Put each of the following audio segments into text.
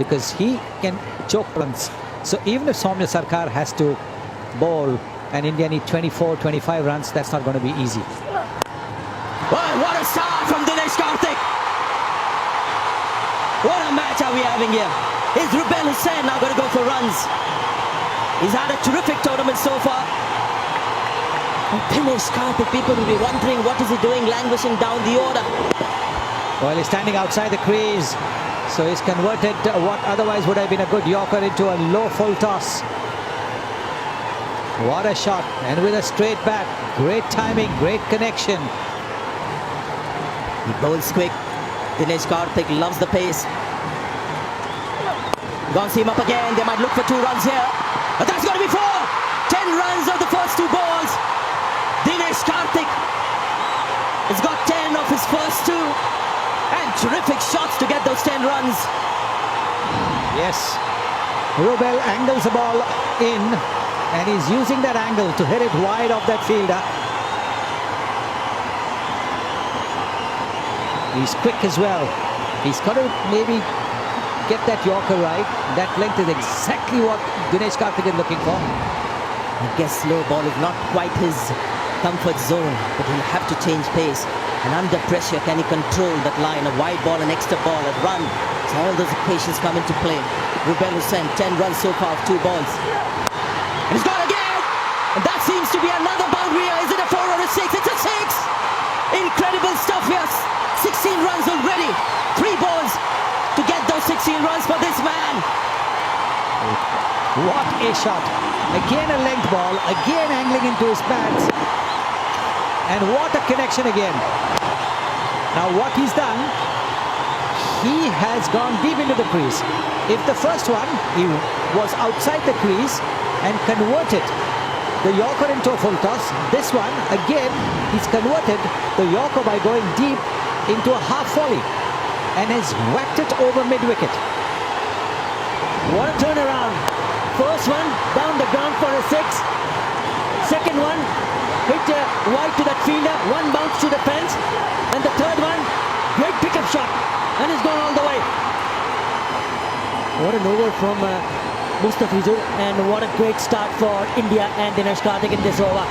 because he can choke runs. So even if Soumya Sarkar has to bowl and India need 24, 25 runs, that's not going to be easy. Well, what a start from Dinesh Kartik. What a match are we having here. Is Rubel Hussain now going to go for runs? He's had a terrific tournament so far. And Dinesh Kartik, people will be wondering what is he doing, languishing down the order. Well, he's standing outside the crease. So he's converted what otherwise would have been a good Yorker into a low full toss. What a shot. And with a straight bat. Great timing, great connection. He bowls quick. Dinesh Kartik loves the pace. Gonna see him up again. They might look for 2 runs here. But that's going to be 4. 10 runs of the first 2 balls. Dinesh Kartik has got 10 of his first 2. And terrific shots to get those 10 runs. Yes. Rubel angles the ball in. And he's using that angle to hit it wide off that fielder. He's quick as well. He's got to maybe get that Yorker right. That length is exactly what Dinesh Kartik is looking for. I guess slow ball is not quite his comfort zone, but he'll have to change pace. And under pressure, can he control that line? A wide ball, an extra ball, a run. So all those occasions come into play. Rubel Hussain, 10 runs so far of 2 balls. And he's gone again! And that seems to be another boundary. Is it a 4 or a 6? It's a 6! Incredible stuff here. 16 runs already. 3 balls to get those 16 runs for this man. What a shot. Again a length ball. Again angling into his bats. And what a connection again. Now what he's done, he has gone deep into the crease. If the first one, he was outside the crease and converted the Yorker into a full toss. This one, again, he's converted the Yorker by going deep into a half volley and has whacked it over mid-wicket. What a turnaround. First one down the ground for a 6. Second one hit wide to that fielder. 1 bounce to the fence. And the third one, great pickup shot. And it's gone all the way. What an over from Mustafizur. And what a great start for India and Dinesh Kartik in this over.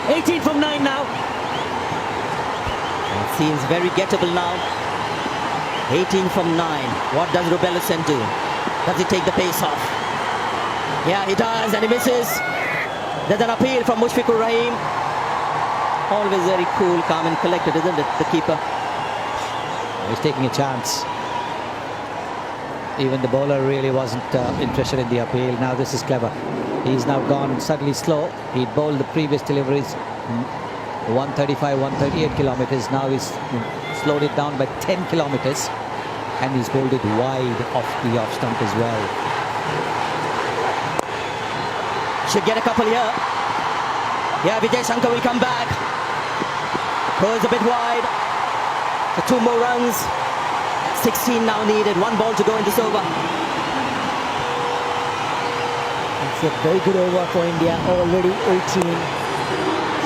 18 from 9 now. It seems very gettable now. 18 from 9. What does Rubel Hussain do? Does he take the pace off? Yeah, he does, and he misses. There's an appeal from Mushfiqur Rahim. Always very cool, calm and collected, isn't it, the keeper? He's taking a chance. Even the bowler really wasn't interested in the appeal. Now this is clever. He's now gone suddenly slow. He bowled the previous deliveries 135, 138 kilometers. Now he's slowed it down by 10 kilometers. And he's bowled it wide off the off stump as well. Should get a couple here. Yeah, Vijay Shankar will come back. Goes a bit wide. For 2 more runs. 16 now needed. 1 ball to go in this over. It's a very good over for India. Already 18.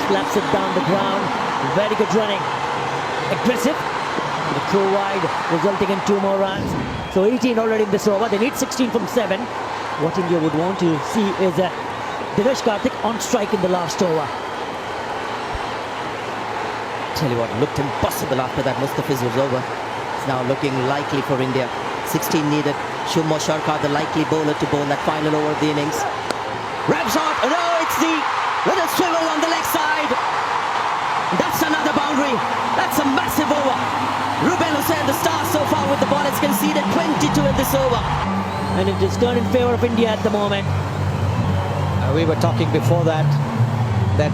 Slaps it down the ground. Very good running. Aggressive. The throw wide, resulting in 2 more runs. So 18 already in this over. They need 16 from 7. What India would want to see is Dinesh Kartik on strike in the last over. Tell you what, looked impossible after that. Mustafizur was over. It's now looking likely for India. 16 needed. Shumo Sharkar, the likely bowler to bowl that final over of the innings. Rab shot. No, it's the little swivel on the leg side. That's another boundary. That's a massive over. Rubel Hussain, the star so far with the ball, has conceded 22 in this over. And it is turned in favour of India at the moment. We were talking before that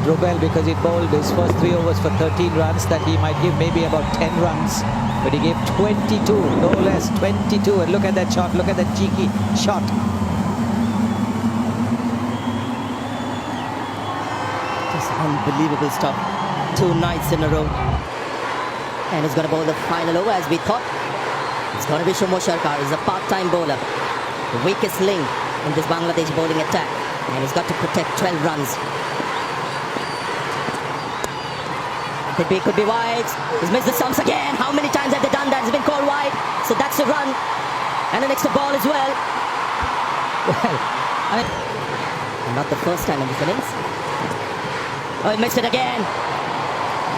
Rubel, because he bowled his first 3 overs for 13 runs, that he might give maybe about 10 runs. But he gave 22, no less, 22. And look at that shot, look at that cheeky shot. Just unbelievable stuff. 2 nights in a row. And he's going to bowl the final over as we thought. It's going to be Shumo Sharkar. He's a part-time bowler. The weakest link in this Bangladesh bowling attack. And he's got to protect 12 runs. Could be wide. He's missed the stumps again. How many times have they done that? It's been called wide. So that's a run. And an extra ball as well. Well, And not the first time in this innings. Oh, he missed it again.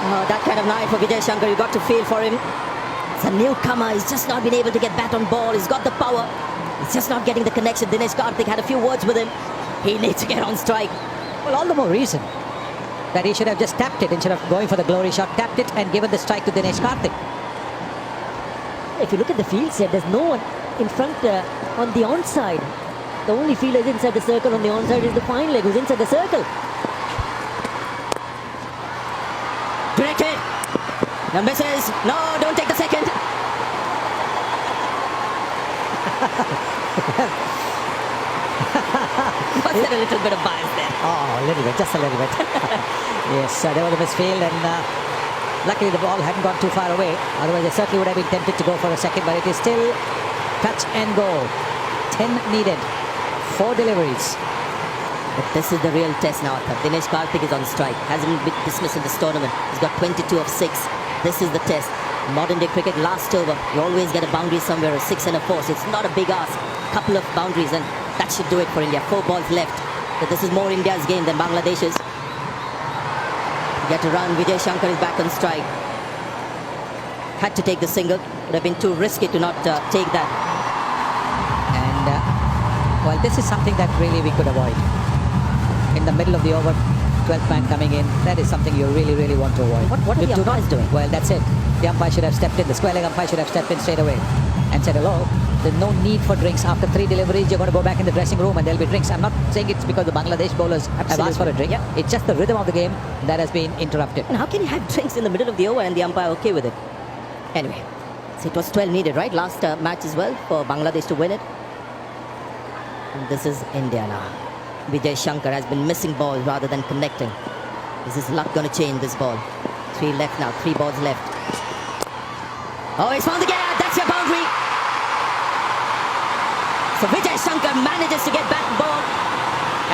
Oh, that kind of night for Vijay Shankar, you got to feel for him. It's a newcomer, he's just not been able to get bat on ball, he's got the power. He's just not getting the connection. Dinesh Kartik had a few words with him. He needs to get on strike. well, all the more reason that he should have just tapped it instead of going for the glory shot. Tapped it and given the strike to Dinesh Kartik. If you look at the field set, there's no one in front on the onside. The only fielder is inside the circle. On the onside is the fine leg who's inside the circle. Directed. No misses. No, don't take the second. Was there a little bit of bias there? Oh, a little bit, just a little bit. Yes, there was a misfield, and luckily the ball hadn't gone too far away. Otherwise, they certainly would have been tempted to go for a second, but it is still touch and go. 10 needed, 4 deliveries. But this is the real test now. Dinesh Kartik is on strike. Hasn't been dismissed in this tournament. He's got 22 of 6. This is the test. Modern day cricket, last over, you always get a boundary somewhere, a 6 and a 4. So it's not a big ask. Couple of boundaries, and that should do it for India. 4 balls left. But this is more India's game than Bangladesh's. Get a run. Vijay Shankar is back on strike. Had to take the single. Would have been too risky to not take that. And, well, this is something that really we could avoid. In the middle of the over, 12th man coming in, that is something you really, really want to avoid. What are the umpires doing? Well, that's it. The umpire should have stepped in. The square leg umpire should have stepped in straight away and said, hello, there's no need for drinks. After 3 deliveries, you're going to go back in the dressing room and there'll be drinks. I'm not saying it's because the Bangladesh bowlers have asked for a drink. Yeah. It's just the rhythm of the game that has been interrupted. And how can you have drinks in the middle of the over and the umpire okay with it? Anyway, so it was 12 needed, right? Last match as well for Bangladesh to win it. And this is India now. Vijay Shankar has been missing balls rather than connecting. Is his luck going to change this ball? 3 left now, 3 balls left. Oh, he's found the gap. That's your boundary. So Vijay Shankar manages to get back the ball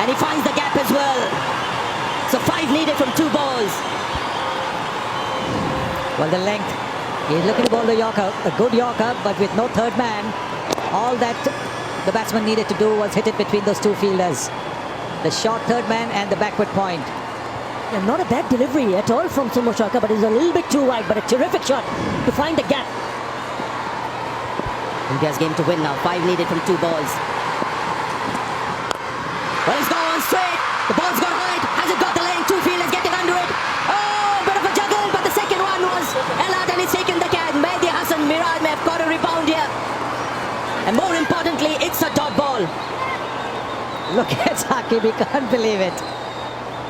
and he finds the gap as well. So 5 needed from 2 balls. Well, the length. He's looking to bowl the Yorker, a good Yorker, but with no third man. All that the batsman needed to do was hit it between those 2 fielders. The short third man and the backward point. And not a bad delivery at all from Sumo Shaka, but it's a little bit too wide, but a terrific shot to find the gap. India's game to win now. 5 needed from 2 balls. Well, it's gone straight. The ball's got height. Has it got the length? 2 fielders getting under it. Oh, bit of a juggle, but the second one was Elad and he's taken the catch. Mehdi Hassan Miraj may have got a rebound here. And more importantly, it's a dot ball. Look at Saqib, he can't believe it.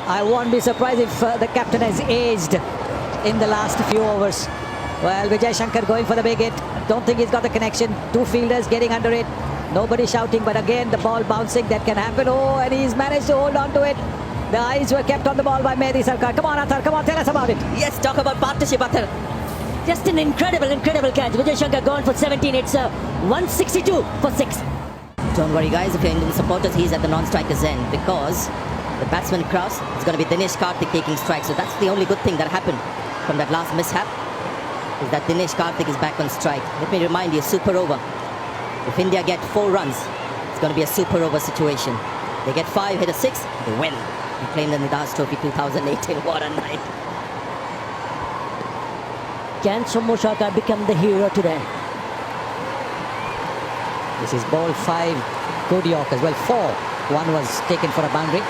I won't be surprised if the captain has aged in the last few overs. Well, Vijay Shankar going for the big hit. Don't think he's got the connection. 2 fielders getting under it. Nobody shouting, but again, the ball bouncing. That can happen. Oh, and he's managed to hold on to it. The eyes were kept on the ball by Mehdi Sarkar. Come on, Athar, come on, tell us about it. Yes, talk about partnership, Athar. Just an incredible catch. Vijay Shankar gone for 17. It's 162 for 6. Don't worry, guys. If you're Indian supporters, he's at the non-striker's end because the batsman cross is going to be Dinesh Kartik taking strike. So that's the only good thing that happened from that last mishap, is that Dinesh Kartik is back on strike. Let me remind you, super over. If India get 4 runs, it's going to be a super over situation. They get 5, hit a 6, they win. They claim the Nidaz Trophy 2018. What a night. Can Sumo Shaka become the hero today? This is ball 5. Good Yorkers. Well, 4. One was taken for a boundary.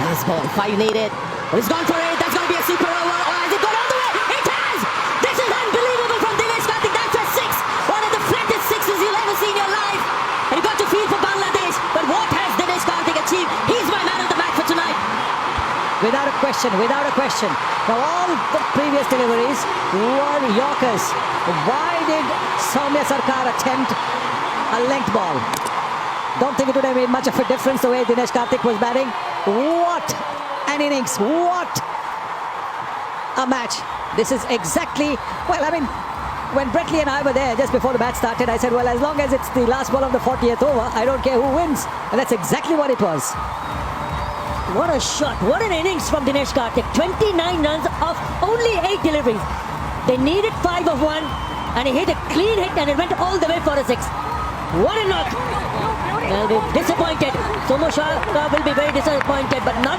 Nice ball. 5 needed. Oh, he's gone for it. That's going to be a super over. Oh, has it gone all the way? It has! This is unbelievable from Dinesh Kartik. That's a 6. One of the flattest 6s you'll ever see in your life. And you got to feel for Bangladesh. But what has Dinesh Kartik achieved? He's my man of the match for tonight. Without a question, without a question. Now, all the previous deliveries were Yorkers. Why did Soumya Sarkar attempt a length ball? Don't think it would have made much of a difference the way Dinesh Kartik was batting. What an innings. What a match. This is exactly, well, I mean, when Brett Lee and I were there just before the match started, I said, well, as long as it's the last ball of the 40th over, I don't care who wins. And that's exactly what it was. What a shot. What an innings from Dinesh Kartik. 29 runs of only 8 deliveries. They needed 5 of 1 and he hit a clean hit and it went all the way for a 6. What a knock! Disappointed. Somo Shah will be very disappointed, but now